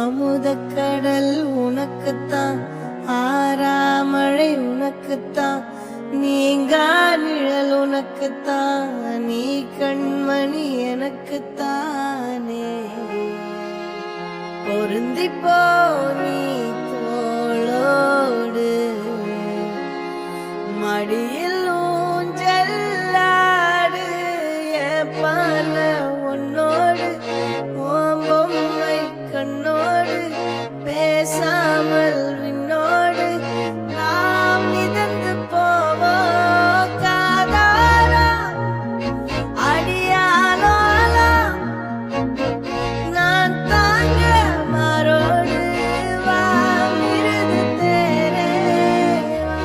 அமுதக்கடல் உனக்குத்தான், ஆறாமழை உனக்குத்தான், நீங்கா நிழல் உனக்குத்தான், நீ கண்மணி எனக்குத்தானே. பொருந்திப்போ நீ தோளோடு, மடியில் ஊஞ்சல்லாடு, ஏப்பான உன்னோடு ஓம்பொம்மை கண்ணோடு, பேசாமல் விண்ணோடு நாம் மிதந்து போவோம் காதாரா அடியாலோலா. நான் தாங்க மாறோடு வா மிருது தேரே வா.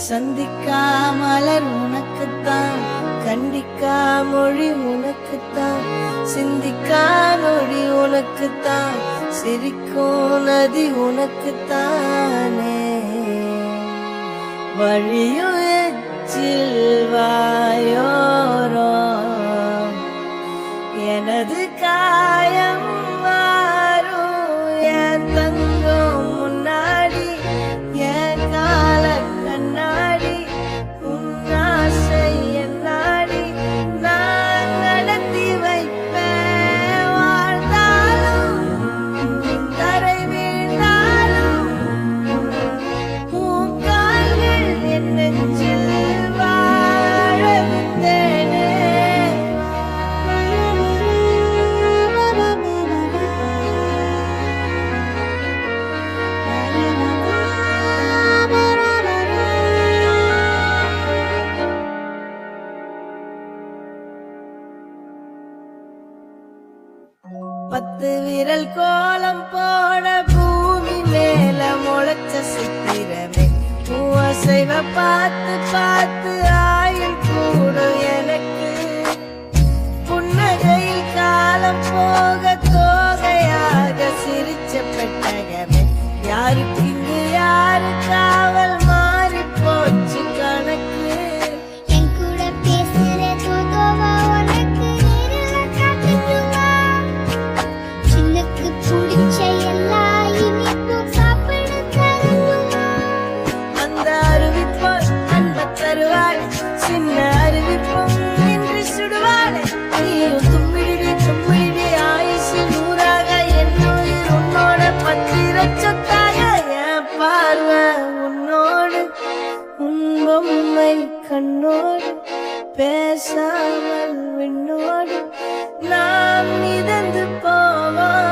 சந்திக்கா மலர் உனக்குத்தான், கண்டிக்கா மொழி உனக்குத்தான், சிந்திக்கா நொடி உனக்குத்தான், சிரிக்கும் நதி உனக்குத்தானே. வழியும் எச்சில் வாயோரம் எனது காயம் மாறும், என் தங்கம் முன்னாடி என் கால கண்ணாடி, உன்னாசை என்னாடி நான் நடத்தி வைப்பேன். வாழ்ந்தாலும் தரை வீழ்ந்தாலும் உன் கால்கள் என் நெஞ்சில் வாழ விட்டேனே. பத்து விரல் கோலம் போட பூமி மேல முளைச்ச சித்திரமே, பூசைவ பார்த்து பார்த்து ஆயுள் கூடும் எனக்கு. புன்னகையில் காலம் போக தோகையாக சிரிச்ச பெட்டகமே, யாருக்கு இங்கு யாரு காவல் மாறி போச்சு கணக்கு. என் கூட பேசுற தூதுவா உனக்கு நேரில காட்டட்டுமா? சின்னக்கு பிடிச்ச எல்லா இனிப்பும் சாப்பிட தரணுமா? அந்த அறிவிப்போல் அன்ப தருவாள், சின்ன அறிவிப்பும் இன்று சுடுவாள். நீயும் தும்மிடி தும்மிடி ஆயுசு நூறாக, என் உயிர் உன்னோட பத்திர சொத்தாக. என் பார்வை உன்னோடு உன் பொம்மை கண்ணோடு, பேசாமல் விண்ணோடு நாம் மிதந்து போவோம்.